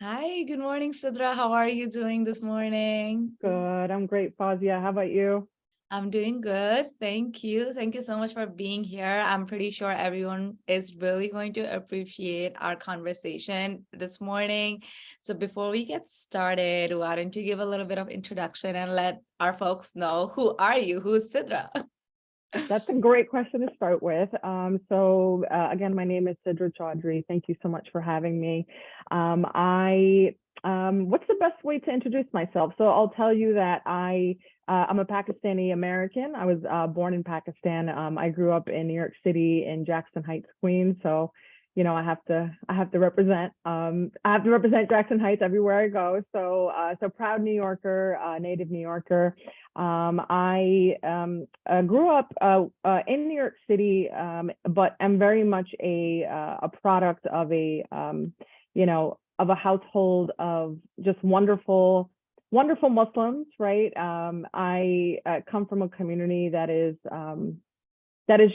Hi, good morning, Sidra. How are you doing this morning? Good. I'm great, Fazia. How about you? I'm doing good. Thank you. Thank you so much for being here. I'm pretty sure everyone is really going to appreciate our conversation this morning. So before we get started, why don't you give a little bit of introduction and let our folks know who are you? Who's Sidra? That's a great question to start with. Again, my name is Sidra Chaudhary. Thank you so much for having me. What's the best way to introduce myself? So I'll tell you that I'm a Pakistani American. I was born in Pakistan. I grew up in New York City in Jackson Heights, Queens. So, I have to represent. I have to represent Jackson Heights everywhere I go. So proud New Yorker, native New Yorker. I grew up in New York City, but am very much a product of of a household of just wonderful Muslims, right? I come from a community that is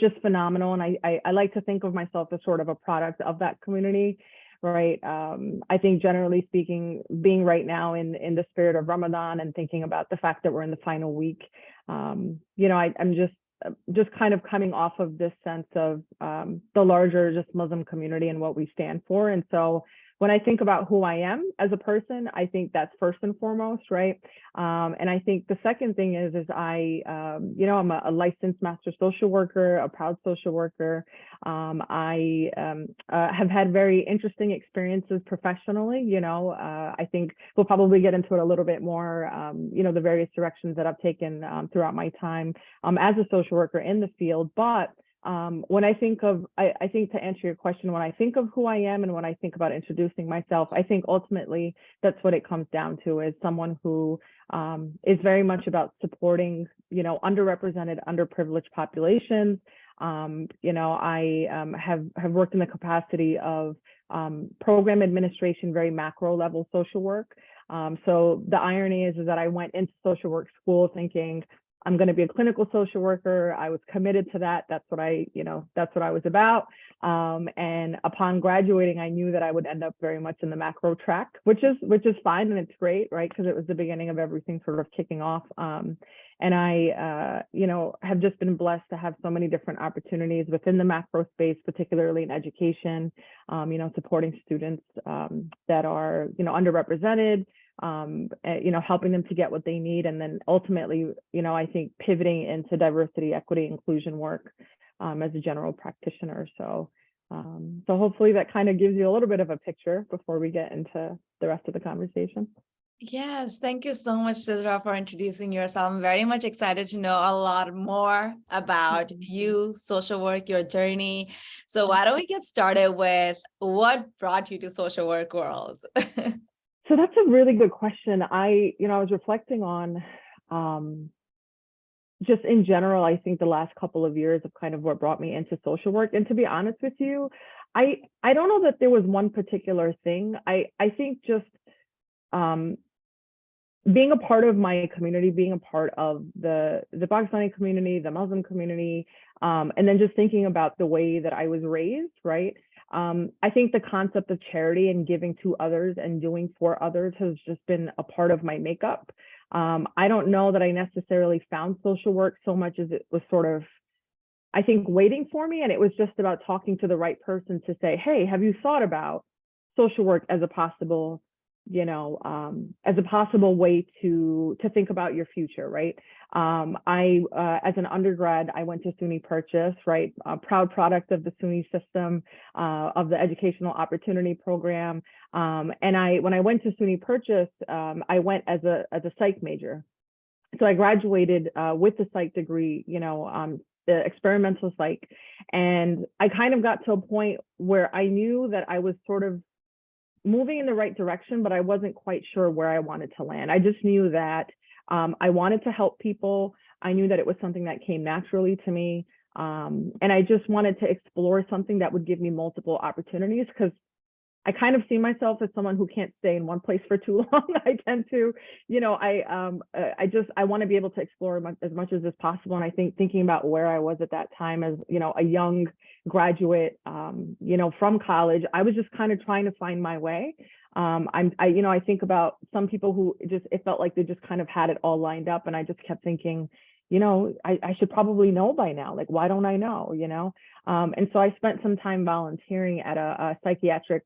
just phenomenal, and I like to think of myself as sort of a product of that community. Right. I think generally speaking, being right now in the spirit of Ramadan and thinking about the fact that we're in the final week, I'm just kind of coming off of this sense of the larger just Muslim community and what we stand for. And so when I think about who I am as a person, I think that's first and foremost, right? And I think the second thing is I'm a licensed master social worker, a proud social worker. I have had very interesting experiences professionally. I think we'll probably get into it a little bit more. The various directions that I've taken throughout my time as a social worker in the field. But when I think to answer your question, when I think of who I am and when I think about introducing myself, I think ultimately that's what it comes down to, is someone who is very much about supporting, underrepresented, underprivileged populations. I have worked in the capacity of program administration, very macro level social work. So the irony is that I went into social work school thinking I'm going to be a clinical social worker. I was committed to that. That's what I was about. And upon graduating, I knew that I would end up very much in the macro track, which is fine and it's great, right? Because it was the beginning of everything sort of kicking off. And I, have just been blessed to have so many different opportunities within the macro space, particularly in education, supporting students that are, underrepresented, helping them to get what they need. And then ultimately, I think pivoting into diversity, equity, inclusion work as a general practitioner. So hopefully that kind of gives you a little bit of a picture before we get into the rest of the conversation. Yes, thank you so much, Sidra, for introducing yourself. I'm very much excited to know a lot more about you, social work, your journey. So why don't we get started with what brought you to social work world? So that's a really good question. I was reflecting on just in general, I think the last couple of years of kind of what brought me into social work. And to be honest with you, I don't know that there was one particular thing. I think just being a part of my community, being a part of the Pakistani community, the Muslim community, and then just thinking about the way that I was raised, right? I think the concept of charity and giving to others and doing for others has just been a part of my makeup. I don't know that I necessarily found social work so much as it was sort of, I think, waiting for me. And it was just about talking to the right person to say, hey, have you thought about social work as a possible way to think about your future, right? As an undergrad, I went to SUNY Purchase, right? A proud product of the SUNY system, of the Educational Opportunity Program. And when I went to SUNY Purchase, I went as a psych major. So I graduated with the psych degree, the experimental psych. And I kind of got to a point where I knew that I was sort of moving in the right direction, but I wasn't quite sure where I wanted to land. I just knew that I wanted to help people. I knew that it was something that came naturally to me. And I just wanted to explore something that would give me multiple opportunities, because I kind of see myself as someone who can't stay in one place for too long. I tend to, I want to be able to explore as much as is possible. And I think thinking about where I was at that time as, a young graduate, from college, I was just kind of trying to find my way. I think about some people who just, it felt like they just kind of had it all lined up. And I just kept thinking, I should probably know by now. Like, why don't I know, And so I spent some time volunteering at a psychiatric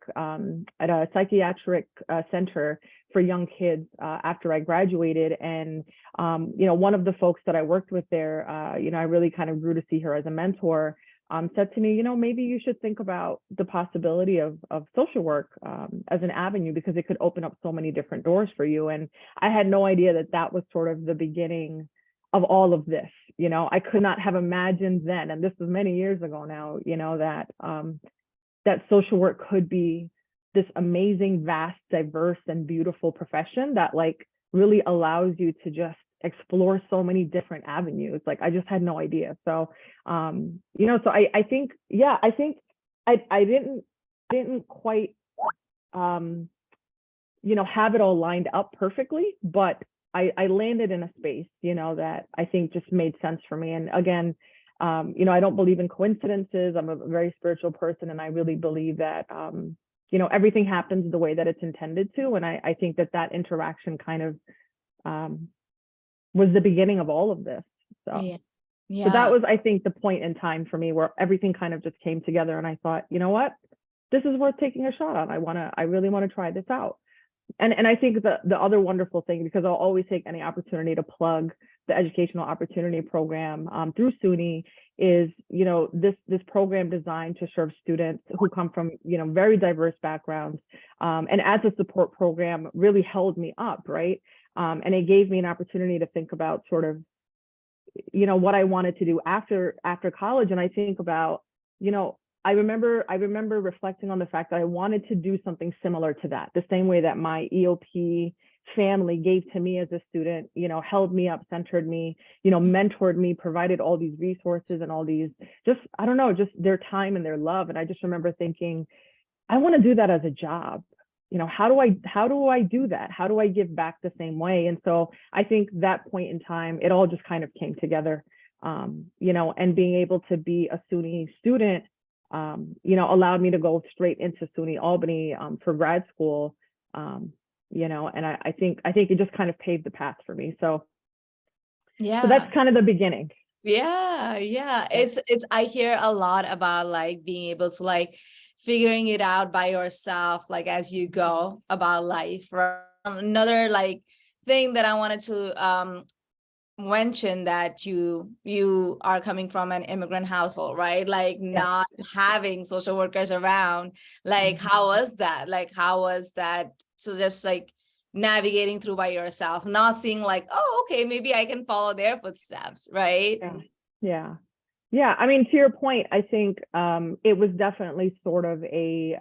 center for young kids after I graduated. And, one of the folks that I worked with there, I really kind of grew to see her as a mentor, said to me, maybe you should think about the possibility of social work as an avenue, because it could open up so many different doors for you. And I had no idea that that was sort of the beginning of all of this. I could not have imagined then, and this was many years ago now, that social work could be this amazing, vast, diverse, and beautiful profession that like really allows you to just explore so many different avenues. Like I just had no idea. So, so I think, I didn't quite, have it all lined up perfectly, but I landed in a space, that I think just made sense for me. And again, I don't believe in coincidences. I'm a very spiritual person, and I really believe that, everything happens the way that it's intended to. And I think that interaction kind of was the beginning of all of this. So, so that was, I think, the point in time for me where everything kind of just came together. And I thought, you know what, this is worth taking a shot on. I really want to try this out. And I think the other wonderful thing, because I'll always take any opportunity to plug the Educational Opportunity Program through SUNY, is, this program designed to serve students who come from, very diverse backgrounds. And as a support program really held me up, right? And it gave me an opportunity to think about sort of, what I wanted to do after college. And I think about, I remember reflecting on the fact that I wanted to do something similar to that, the same way that my EOP family gave to me as a student, held me up, centered me, mentored me, provided all these resources and all these, just their time and their love. And I just remember thinking, I want to do that as a job. How do I do that? How do I give back the same way? And so I think that point in time, it all just kind of came together, and being able to be a SUNY student, allowed me to go straight into SUNY Albany for grad school, and I think it just kind of paved the path for me. So that's kind of the beginning. It's I hear a lot about like being able to like figuring it out by yourself, like as you go about life. Right? Another like thing that I wanted to mention, that you are coming from an immigrant household, right? Like not having social workers around, like how was that? Like how was that? So just like navigating through by yourself, not seeing like, oh, okay, maybe I can follow their footsteps, right? Yeah. I mean, to your point, I think it was definitely sort of a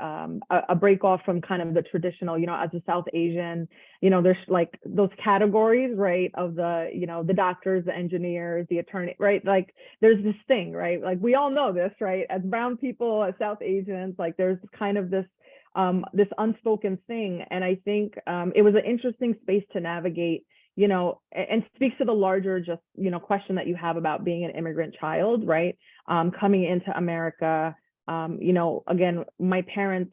break off from kind of the traditional, as a South Asian, there's like those categories, right, of the, the doctors, the engineers, the attorney, right? Like there's this thing, right? Like we all know this, right? As brown people, as South Asians, like there's kind of this unspoken thing. And I think it was an interesting space to navigate, and speaks to the larger just, question that you have about being an immigrant child, right? Coming into America, again, my parents,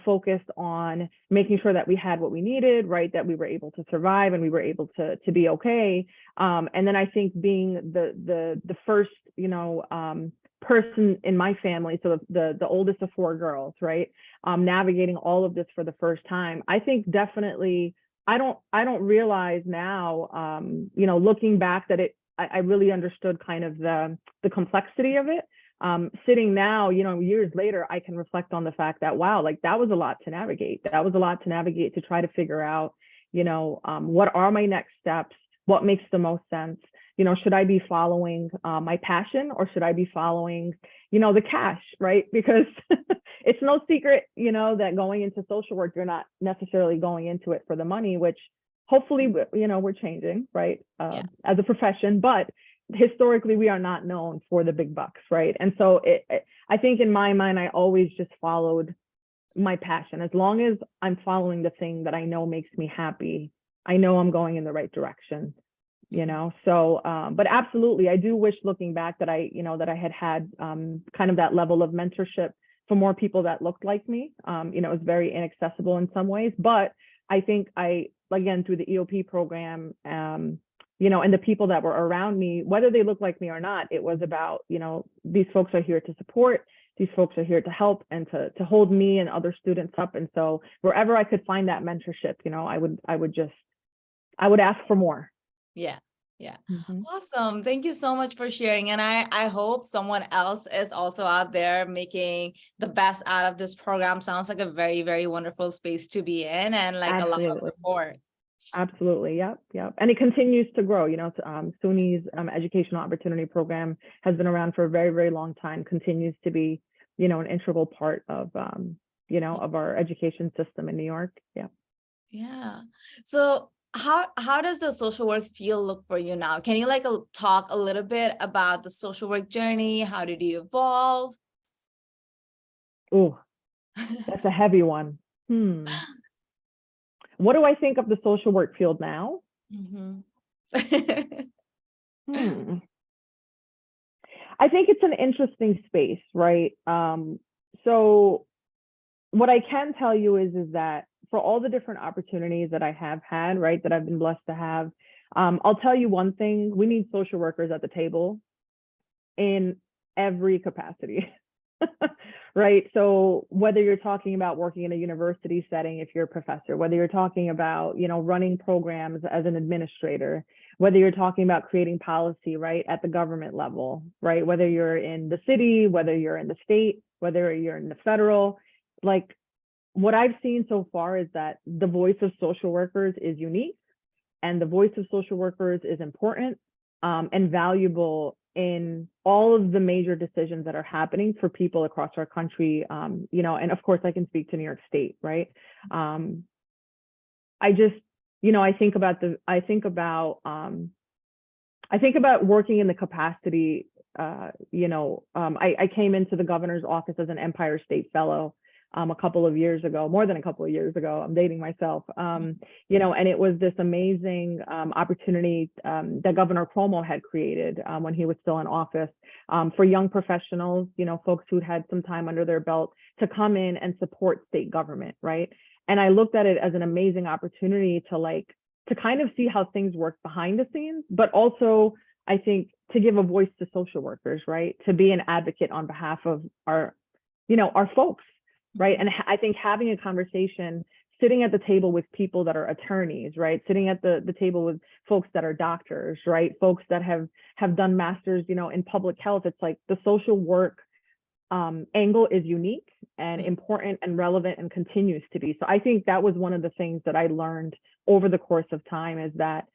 focused on making sure that we had what we needed, right? That we were able to survive and we were able to be okay. And then I think being the first, person in my family, so the oldest of four girls, right? Navigating all of this for the first time, I think definitely, I don't realize now, looking back, that I really understood kind of the complexity of it. Sitting now, years later, I can reflect on the fact that, wow, like that was a lot to navigate. That was a lot to navigate, to try to figure out, what are my next steps? What makes the most sense? Should I be following my passion, or should I be following, the cash, right? Because it's no secret, that going into social work, you're not necessarily going into it for the money, which hopefully, we're changing, right? As a profession, but historically we are not known for the big bucks, right? And so I think in my mind, I always just followed my passion. As long as I'm following the thing that I know makes me happy, I know I'm going in the right direction. So but absolutely, I do wish, looking back, that I had kind of that level of mentorship for more people that looked like me. You know, it was very inaccessible in some ways, but I think again, through the EOP program, you know, and the people that were around me, whether they look like me or not, it was about, you know, these folks are here to support, these folks are here to help and to hold me and other students up. And so wherever I could find that mentorship, you know, I would ask for more. Yeah. Yeah. Mhm. Awesome. Thank you so much for sharing. And I hope someone else is also out there making the best out of this program. Sounds like a very, very wonderful space to be in, and like a lot of Absolutely. support. Absolutely. Yep. Yep. And it continues to grow. You know, SUNY's Educational Opportunity Program has been around for a very, very long time, continues to be, you know, an integral part of, you know, of our education system in New York. Yeah. Yeah. So how does the social work field look for you now? Can you like talk a little bit about the social work journey? How did you evolve? Oh, that's a heavy one. What do I think of the social work field now? Mhm. Hmm. I think it's an interesting space, right? So what I can tell you is that for all the different opportunities that I have had, right, that I've been blessed to have, I'll tell you one thing: we need social workers at the table in every capacity. Right. So whether you're talking about working in a university setting, if you're a professor, whether you're talking about, you know, running programs as an administrator, whether you're talking about creating policy, right, at the government level, right, whether you're in the city, whether you're in the state, whether you're in the federal, like what I've seen so far is that the voice of social workers is unique, and the voice of social workers is important, and valuable in all of the major decisions that are happening for people across our country. You know, and of course I can speak to New York State, right? I just, you know, I think about working in the capacity, you know, I came into the governor's office as an Empire State Fellow a couple of years ago, more than a couple of years ago. I'm dating myself. You know, and it was this amazing opportunity that Governor Cuomo had created when he was still in office, for young professionals, you know, folks who'd had some time under their belt, to come in and support state government, right? And I looked at it as an amazing opportunity to kind of see how things work behind the scenes, but also I think to give a voice to social workers, right? To be an advocate on behalf of our, you know, our folks, right? And I think having a conversation, sitting at the table with people that are attorneys, right? Sitting at the table with folks that are doctors, right? Folks that have done masters, you know, in public health. It's like the social work angle is unique and important and relevant and continues to be. So I think that was one of the things that I learned over the course of time, is that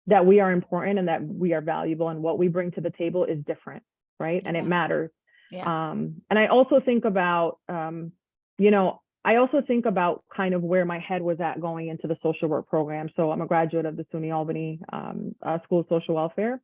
that we are important and that we are valuable, and what we bring to the table is different, right? And it matters. And I also think about, you know, I also think about kind of where my head was at going into the social work program. So I'm a graduate of the SUNY Albany School of Social Welfare.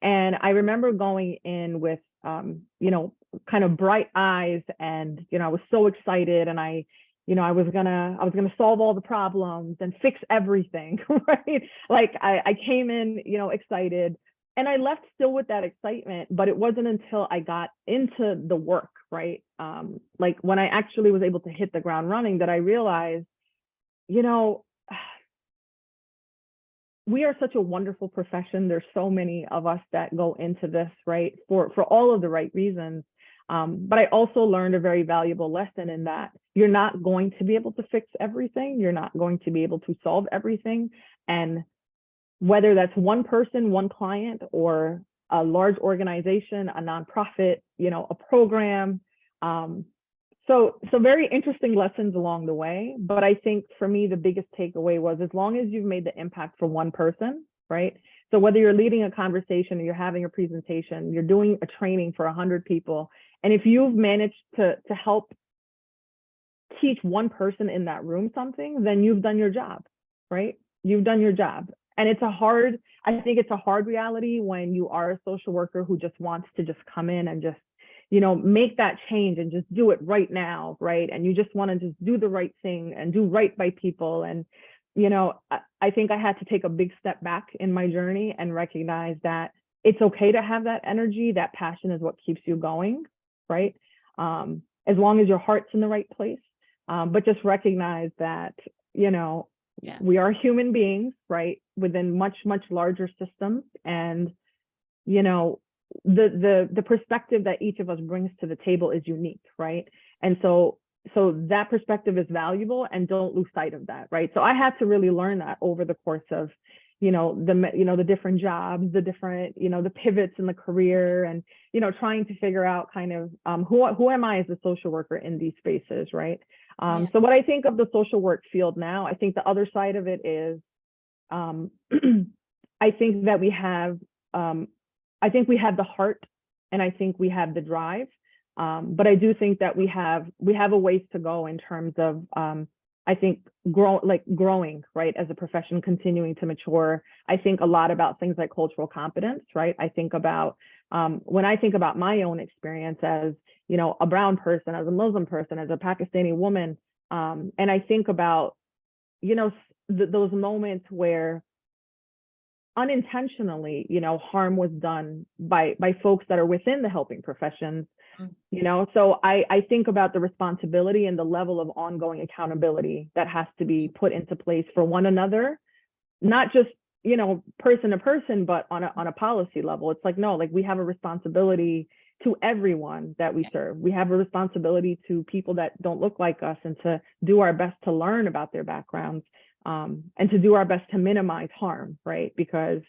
And I remember going in with, you know, kind of bright eyes, and, you know, I was so excited, and you know, I was gonna solve all the problems and fix everything, right? Like I came in, you know, excited, and I left still with that excitement, but it wasn't until I got into the work, right? Like when I actually was able to hit the ground running, that I realized, you know, we are such a wonderful profession. There's so many of us that go into this, right, for all of the right reasons. But I also learned a very valuable lesson in that you're not going to be able to fix everything. You're not going to be able to solve everything. And whether that's one person, one client, or a large organization, a nonprofit, you know, a program. So very interesting lessons along the way. But I think for me, the biggest takeaway was, as long as you've made the impact for one person, right? So whether you're leading a conversation or you're having a presentation, you're doing a training for 100 people, and if you've managed to help teach one person in that room something, then you've done your job, right? You've done your job. And I think it's a hard reality when you are a social worker who just wants to just come in and just, you know, make that change and just do it right now, right? And you just want to just do the right thing and do right by people. And, you know, I think I had to take a big step back in my journey and recognize that it's okay to have that energy. That passion is what keeps you going, right? as long as your heart's in the right place. But just recognize that, we are human beings, right, within much, much larger systems. And, the perspective that each of us brings to the table is unique, right? And so that perspective is valuable, and don't lose sight of that, right? So I had to really learn that over the course of, the different jobs, the different, the pivots in the career, and, trying to figure out kind of who am I as a social worker in these spaces, right? So what I think of the social work field now, I think the other side of it is, I think that we have the heart, and I think we have the drive. But I do think that we have a ways to go in terms of, I think, growing, right, as a profession, continuing to mature. I think a lot about things like cultural competence, right? I think about, when I think about my own experience as, a brown person, as a Muslim person, as a Pakistani woman, and I think about, those moments where unintentionally, harm was done by folks that are within the helping professions. So I think about the responsibility and the level of ongoing accountability that has to be put into place for one another, not just, person to person, but on a policy level. It's like, no, like, we have a responsibility to everyone that we serve. We have a responsibility to people that don't look like us, and to do our best to learn about their backgrounds, and to do our best to minimize harm, right? Because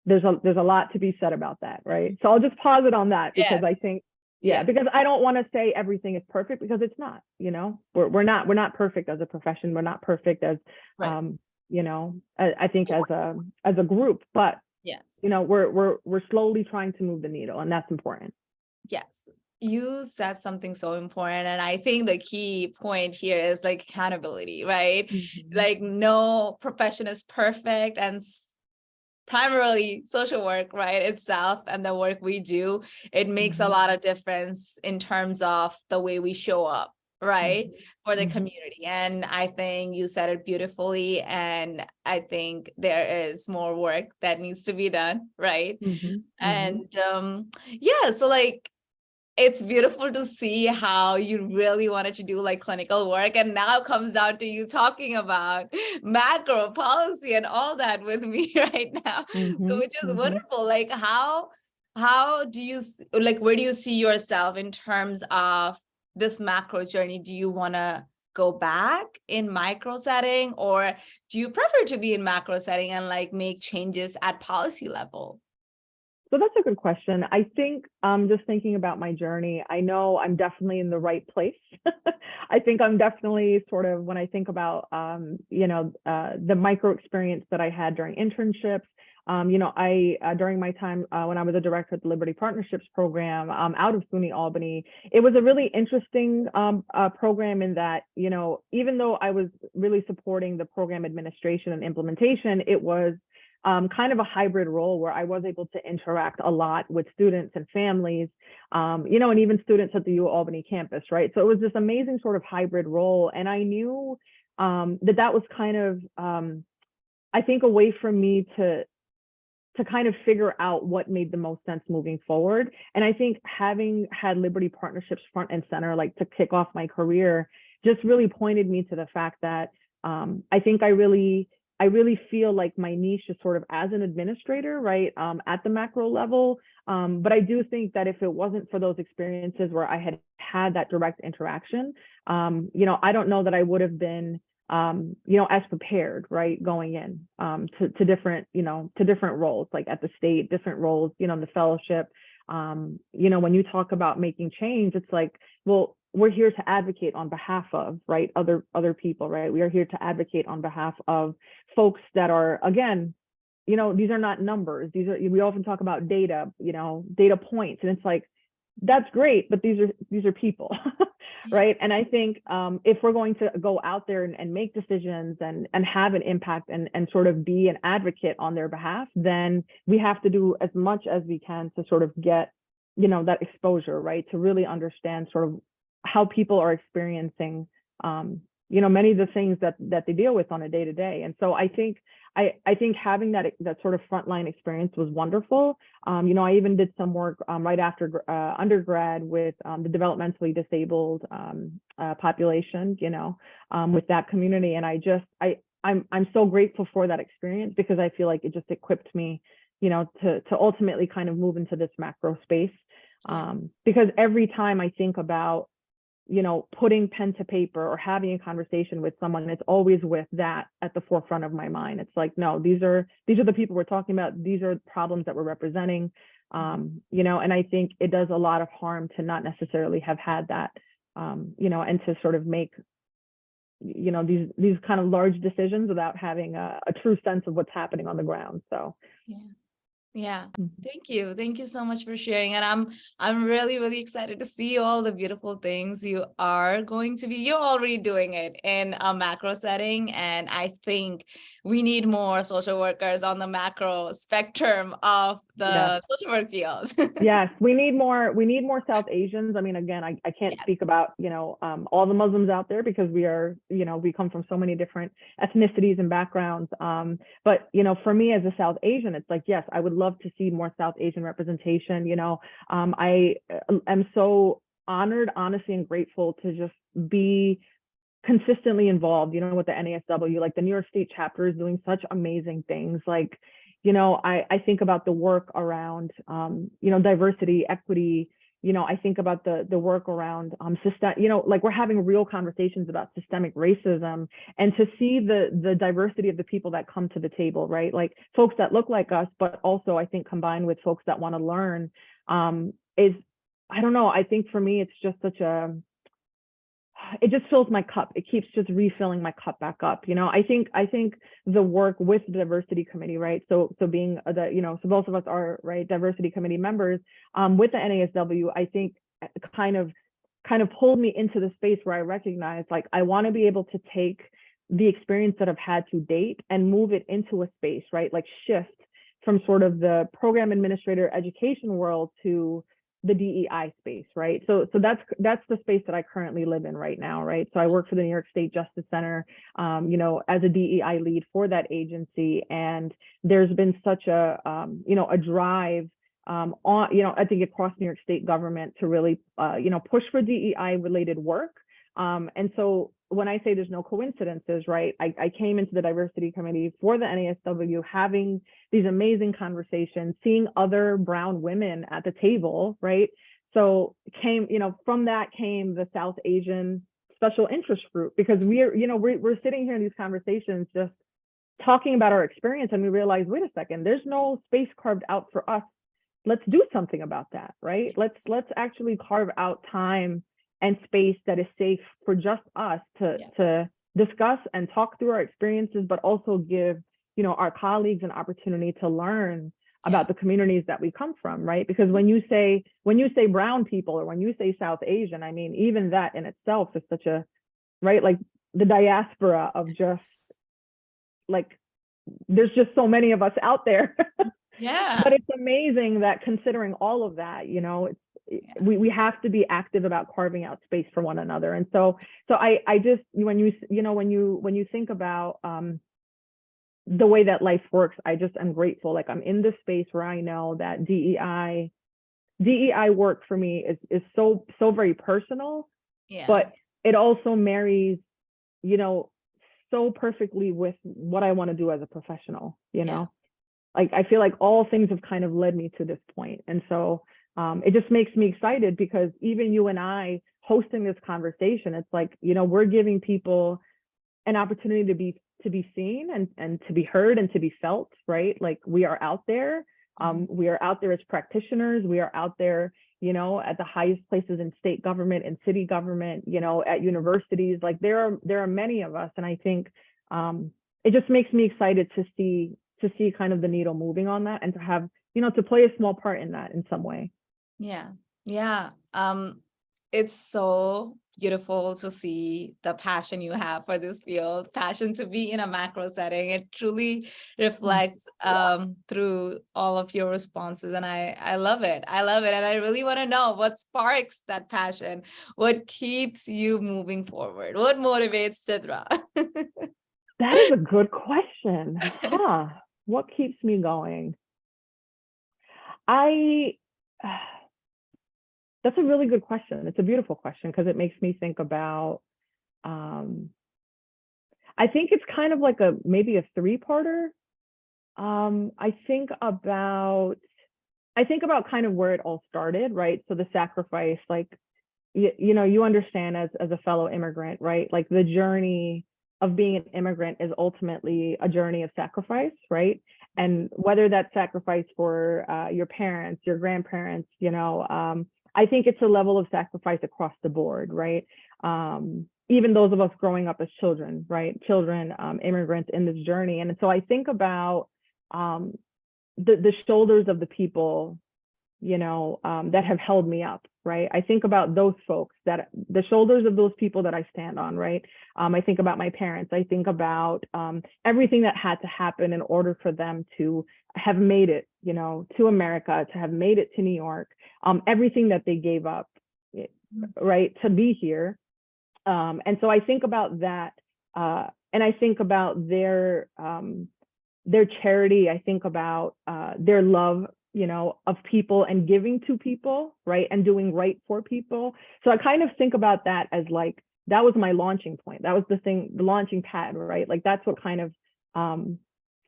there's a lot to be said about that, right? So I'll just pause it on that, because I think, because I don't want to say everything is perfect, because it's not. We're not perfect as a profession. We're not perfect as, I think as a group, but we're slowly trying to move the needle, and that's important. Yes. You said something so important, and I think the key point here is like accountability, right? Like, no profession is perfect, and primarily social work, right, itself, and the work we do, it makes a lot of difference in terms of the way we show up, right, for the community. And I think you said it beautifully, and I think there is more work that needs to be done, right? And so like, it's beautiful to see how you really wanted to do like clinical work, and now it comes down to you talking about macro policy and all that with me right now, which is wonderful. Like, how do you, like, where do you see yourself in terms of this macro journey? Do you want to go back in micro setting, or do you prefer to be in macro setting and like make changes at policy level? So that's a good question. I think, just thinking about my journey, I know I'm definitely in the right place. I think I'm definitely sort of, when I think about, the micro experience that I had during internships, during my time when I was a director at the Liberty Partnerships program out of SUNY Albany, it was a really interesting program in that, even though I was really supporting the program administration and implementation, it was kind of a hybrid role where I was able to interact a lot with students and families, and even students at the U Albany campus, right? So it was this amazing sort of hybrid role. And I knew that was kind of, I think, a way for me to kind of figure out what made the most sense moving forward. And I think having had Liberty Partnerships front and center, like to kick off my career, just really pointed me to the fact that I think I really feel like my niche is sort of as an administrator, right, at the macro level. But I do think that if it wasn't for those experiences where I had that direct interaction, I don't know that I would have been, as prepared, right, going in to different, to different roles, like at the state, different roles, in the fellowship. When you talk about making change, it's like, well, we're here to advocate on behalf of, right, other people, right? We are here to advocate on behalf of folks that are, again, these are not numbers. We often talk about data, data points, and it's like, that's great, but these are people, right? And I think if we're going to go out there and make decisions and have an impact and sort of be an advocate on their behalf, then we have to do as much as we can to sort of get, that exposure, right? To really understand sort of how people are experiencing, many of the things that they deal with on a day to day. And so I think having that sort of frontline experience was wonderful. I even did some work right after undergrad with the developmentally disabled population, with that community. And I'm so grateful for that experience, because I feel like it just equipped me, to ultimately kind of move into this macro space. Because every time I think about, putting pen to paper or having a conversation with someone, it's always with that at the forefront of my mind. It's like, no, these are the people we're talking about. These are problems that we're representing. And I think it does a lot of harm to not necessarily have had that, and to sort of make, these kind of large decisions without having a true sense of what's happening on the ground. So yeah. Thank you so much for sharing. And I'm really, really excited to see all the beautiful things you're already doing it in a macro setting. And I think we need more social workers on the macro spectrum of the social work field. Yes, we need more South Asians. I mean, again, I can't speak about, all the Muslims out there, because we come from so many different ethnicities and backgrounds. But, for me as a South Asian, it's like, yes, I would love to see more South Asian representation. I am so honored, honestly, and grateful to just be consistently involved, with the NASW. Like, the New York State chapter is doing such amazing things. Like, I think about the work around, diversity, equity. I think about the work around system, like, we're having real conversations about systemic racism, and to see the diversity of the people that come to the table, right? Like, folks that look like us, but also I think combined with folks that want to learn, is, I don't know, I think for me, it's just it just fills my cup. It keeps just refilling my cup back up. I think the work with the diversity committee, right? So being so both of us are, right, diversity committee members with the NASW, I think kind of pulled me into the space where I recognize, like, I want to be able to take the experience that I've had to date and move it into a space, right? Like, shift from sort of the program administrator education world to the DEI space, right? So that's the space that I currently live in right now, right? So I work for the New York State Justice Center, as a DEI lead for that agency, and there's been such a a drive on, I think across New York State government to really push for DEI related work. And so when I say there's no coincidences, right, I came into the diversity committee for the NASW, having these amazing conversations, seeing other brown women at the table, right? So from that came the South Asian Special Interest Group, because we're sitting here in these conversations just talking about our experience, and we realize, wait a second, there's no space carved out for us. Let's do something about that, right? Let's actually carve out time and space that is safe for just us to discuss and talk through our experiences, but also give, our colleagues an opportunity to learn about the communities that we come from, right? Because when you say brown people, or when you say South Asian, I mean, even that in itself is such a, right, like, the diaspora of just, like, there's just so many of us out there. But it's amazing that, considering all of that, we have to be active about carving out space for one another. And so I just, when you think about the way that life works, I just am grateful. Like, I'm in this space where I know that DEI work for me is so very personal, but it also marries, so perfectly with what I want to do as a professional, like, I feel like all things have kind of led me to this point. And so it just makes me excited, because even you and I hosting this conversation, it's like, we're giving people an opportunity to be seen and to be heard and to be felt, right? Like, we are out there. We are out there as practitioners. We are out there, at the highest places in state government and city government, at universities. Like, there are many of us. And I think it just makes me excited to see kind of the needle moving on that, and to have, to play a small part in that in some way. Yeah. It's so beautiful to see the passion you have for this field, passion to be in a macro setting. It truly reflects through all of your responses. And I love it. I love it. And I really want to know what sparks that passion, what keeps you moving forward, what motivates Sidra? That is a good question. What keeps me going? I That's a really good question. It's a beautiful question because it makes me think about, I think it's kind of like maybe a three-parter. I think about kind of where it all started, right? So the sacrifice, like, you understand as a fellow immigrant, right? Like the journey of being an immigrant is ultimately a journey of sacrifice, right? And whether that's sacrifice for your parents, your grandparents, I think it's a level of sacrifice across the board, right? Even those of us growing up as children, right? Children, immigrants in this journey. And so I think about the shoulders of the people, that have held me up, right? I think about those folks, that the shoulders of those people that I stand on, right? I think about my parents. I think about everything that had to happen in order for them to have made it, to America, to have made it to New York, everything that they gave up, right, to be here. And so I think about that, and I think about their charity. I think about their love, of people and giving to people, right, and doing right for people. So I kind of think about that as like, that was my launching point. That was the launching pad, right? Like that's what kind of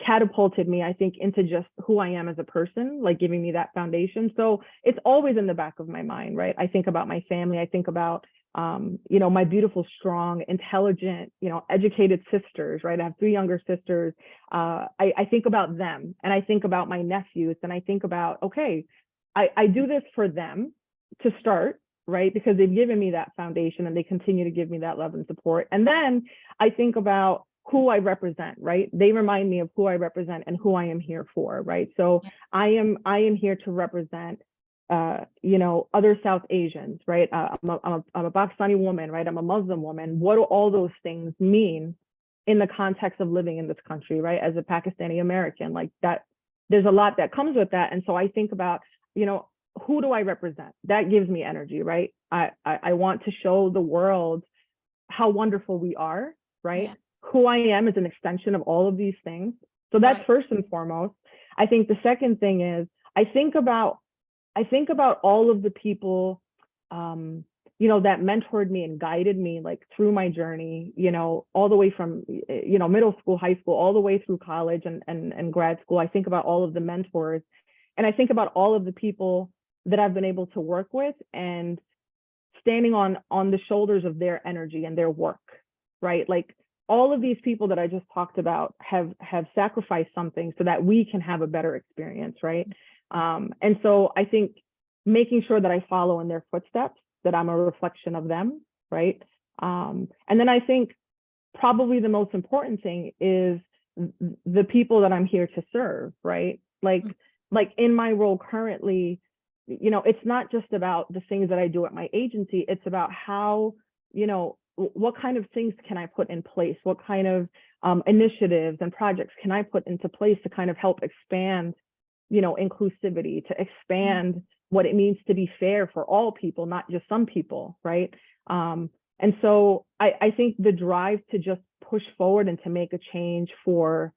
catapulted me, I think, into just who I am as a person, like giving me that foundation. So it's always in the back of my mind, right? I think about my family. I think about my beautiful, strong, intelligent, educated sisters, right? I have 3 younger sisters. I think about them, and I think about my nephews, and I think about, okay, I do this for them to start, right? Because they've given me that foundation and they continue to give me that love and support. And then I think about who I represent, right? They remind me of who I represent and who I am here for, right? So I am here to represent other South Asians, right? I'm a Pakistani woman, right? I'm a Muslim woman. What do all those things mean in the context of living in this country, right? As a Pakistani American, like that, there's a lot that comes with that. And so I think about, who do I represent? That gives me energy, right? I want to show the world how wonderful we are, right? Yeah. Who I am is an extension of all of these things. So that's right. First and foremost. I think the second thing is, I think about all of the people, that mentored me and guided me, like through my journey, all the way from, middle school, high school, all the way through college and grad school. I think about all of the mentors, and I think about all of the people that I've been able to work with and standing on the shoulders of their energy and their work, right? Like all of these people that I just talked about have sacrificed something so that we can have a better experience, right? And so I think making sure that I follow in their footsteps, that I'm a reflection of them, right? And then I think probably the most important thing is the people that I'm here to serve, right? Like in my role currently, it's not just about the things that I do at my agency, it's about how, what kind of things can I put in place? What kind of initiatives and projects can I put into place to kind of help expand inclusivity, to expand what it means to be fair for all people, not just some people, right? And so I think the drive to just push forward and to make a change for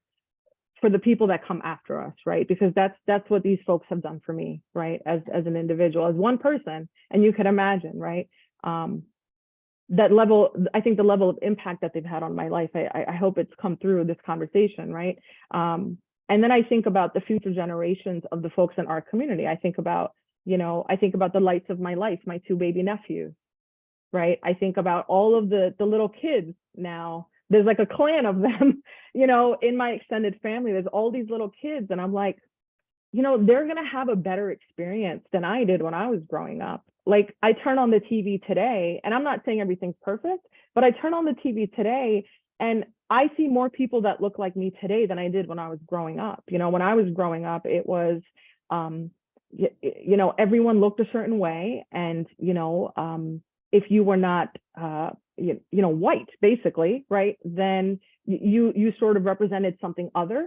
the people that come after us, right? Because that's what these folks have done for me, right? As an individual, as one person, and you can imagine, right? That level, I think the level of impact that they've had on my life, I hope it's come through this conversation, right? And then I think about the future generations of the folks in our community. I think about, the lights of my life, my 2 baby nephews, right? I think about all of the little kids now. There's like a clan of them, in my extended family. There's all these little kids. And I'm like, they're going to have a better experience than I did when I was growing up. Like I turn on the TV today, and I'm not saying everything's perfect, but I turn on the TV today and I see more people that look like me today than I did when I was growing up. When I was growing up, it was, everyone looked a certain way, and, if you were not, white, basically, right, then you sort of represented something other,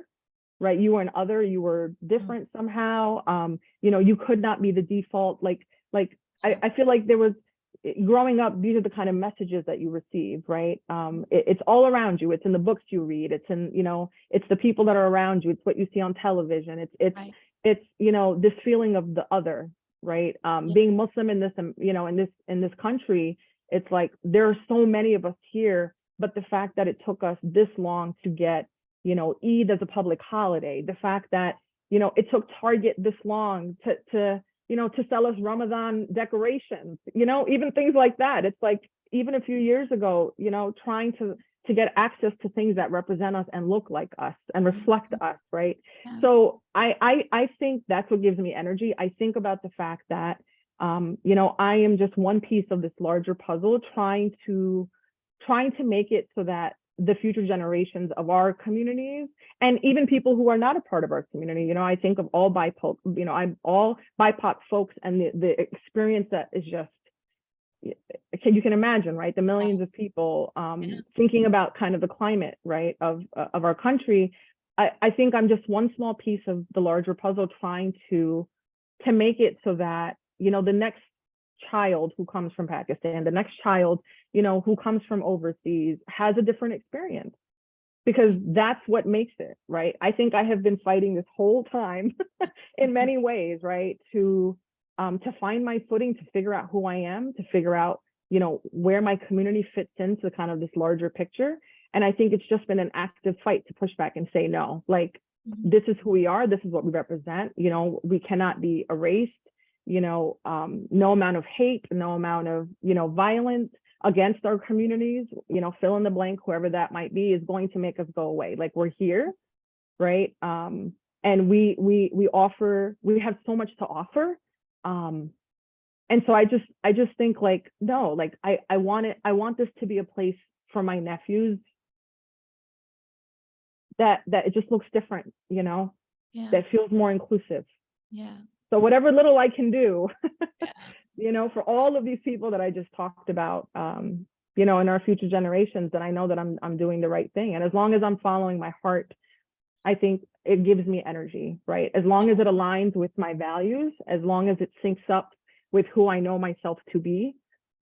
right? You were an other, you were different somehow. You could not be the default. I feel like there was, growing up, these are the kind of messages that you receive, right? It's all around you. It's in the books you read. It's in, it's the people that are around you. It's what you see on television. Right. It's this feeling of the other, right? Being Muslim in this, in this country, it's like there are so many of us here, but the fact that it took us this long to get, Eid as a public holiday, the fact that, it took Target this long to sell us Ramadan decorations, even things like that. It's like, even a few years ago, trying to get access to things that represent us and look like us and reflect us, right? Yeah. So I think that's what gives me energy. I think about the fact that, I am just one piece of this larger puzzle, trying to make it so that the future generations of our communities, and even people who are not a part of our community, I think of all BIPOC, I'm all BIPOC folks, and the experience that is just, you can imagine, right? The millions of people thinking about kind of the climate, right, of our country. I think I'm just one small piece of the larger puzzle, trying to make it so that, the next child who comes from Pakistan, the next child, who comes from overseas, has a different experience, because that's what makes it, right? I think I have been fighting this whole time in many ways, right, to find my footing, to figure out who I am, to figure out, where my community fits into kind of this larger picture. And I think it's just been an active fight to push back and say, no, like, this is who we are, this is what we represent, we cannot be erased, no amount of hate, no amount of, violence against our communities, fill in the blank, whoever that might be, is going to make us go away. Like, we're here, right? And we have so much to offer. And so I just think, like, no, like, I want this to be a place for my nephews that it just looks different, that feels more inclusive. Yeah. So whatever little I can do, for all of these people that I just talked about, in our future generations, then I know that I'm doing the right thing. And as long as I'm following my heart, I think it gives me energy, right? As long as it aligns with my values, as long as it syncs up with who I know myself to be,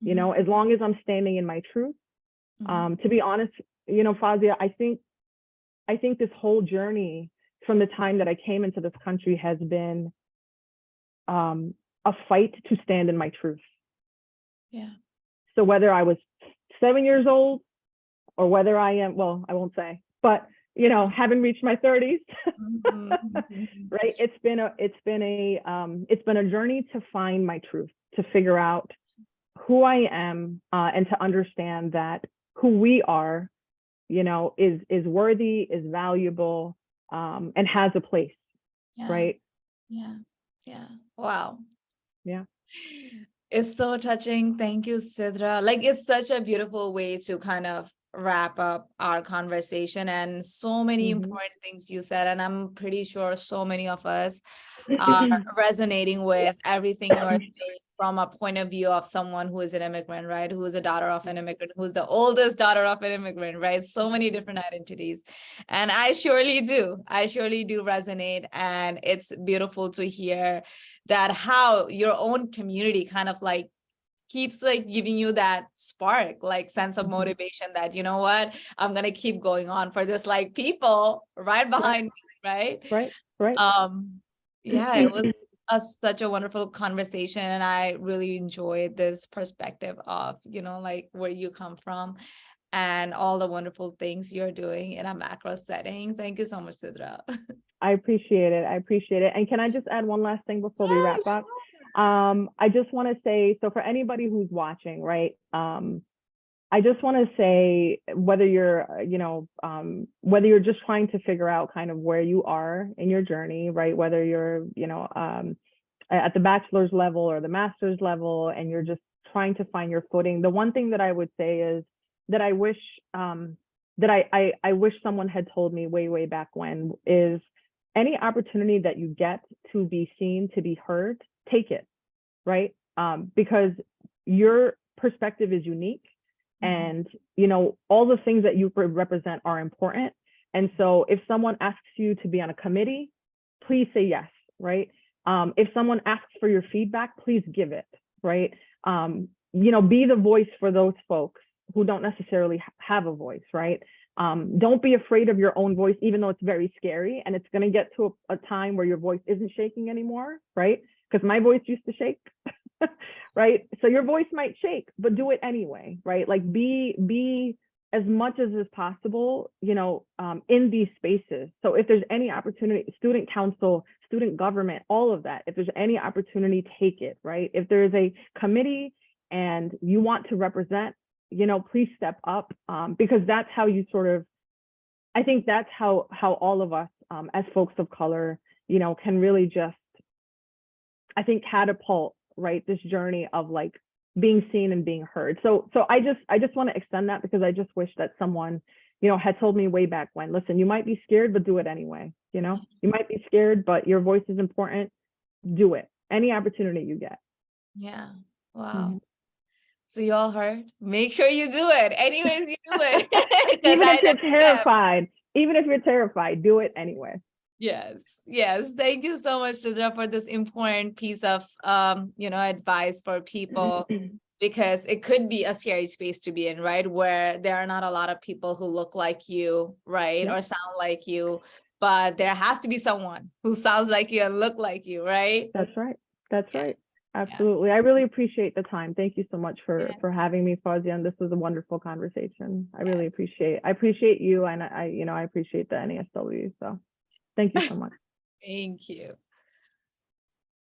as long as I'm standing in my truth. To be honest, Fazia, I think this whole journey from the time that I came into this country has been a fight to stand in my truth. Yeah. So whether I was 7 years old, or whether I am, well, I won't say, but haven't reached my 30s, right? It's been a journey to find my truth, to figure out who I am, and to understand that who we are, is worthy, is valuable, and has a place, right? Yeah. Yeah. Wow. Yeah. It's so touching. Thank you, Sidra. Like, it's such a beautiful way to kind of wrap up our conversation, and so many important things you said. And I'm pretty sure so many of us are resonating with everything you're saying from a point of view of someone who is an immigrant, right? Who is a daughter of an immigrant, who's the oldest daughter of an immigrant, right? So many different identities. And I surely do resonate. And it's beautiful to hear that how your own community kind of like keeps like giving you that spark, like sense of motivation that, you know what, I'm going to keep going on for this, like people right behind me, right? Right. Yeah, it was such a wonderful conversation, and I really enjoyed this perspective of, like where you come from and all the wonderful things you're doing in a macro setting. Thank you so much, Sidra. I appreciate it. And can I just add one last thing before we wrap up? I just want to say, so for anybody who's watching, right? I just want to say, whether you're just trying to figure out kind of where you are in your journey, right? Whether you're, at the bachelor's level or the master's level, and you're just trying to find your footing. The one thing that I would say is that I wish, I wish someone had told me way back when, is any opportunity that you get to be seen, to be heard, take it, right? Because you're perspective is unique, Mhm. and you know, all the things that you represent are important. And so if someone asks you to be on a committee, please say yes, right? If someone asks for your feedback, please give it, right? You know, be the voice for those folks who don't necessarily have a voice, right? Don't be afraid of your own voice, even though it's very scary, and it's going to get to a time where your voice isn't shaking anymore, right? Because my voice used to shake, right? So your voice might shake, but do it anyway, right? Like be as much as is possible, you know, in these spaces. So if there's any opportunity, student council, student government, all of that, if there's any opportunity, take it, right? If there is a committee and you want to represent, you know, please step up, because that's how you sort of, I think that's how all of us as folks of color, you know, can really just, I think, catapult, right, this journey of like being seen and being heard. So I just want to extend that, because I just wish that someone, you know, had told me way back when, listen, you might be scared, but do it anyway. You know, you might be scared, but your voice is important. Do it. Any opportunity you get. Yeah. Wow. Mhm. So you all heard? Make sure you do it. Anyways, you do it. 'Cause Even I if you're never have. terrified, do it anyway. Yes, yes. Thank you so much, Sidra, for this important piece of you know, advice for people, because it could be a scary space to be in, right? Where there are not a lot of people who look like you, right? Yep. Or sound like you, but there has to be someone who sounds like you and look like you, right? That's right. That's Yeah, right. yeah. Absolutely. I really appreciate the time. Thank you so much Yeah. for having me, Fawzia. And this was a wonderful conversation. I really Yes. appreciate you, and I, you know, I appreciate the NASW. So thank you so much. Thank you.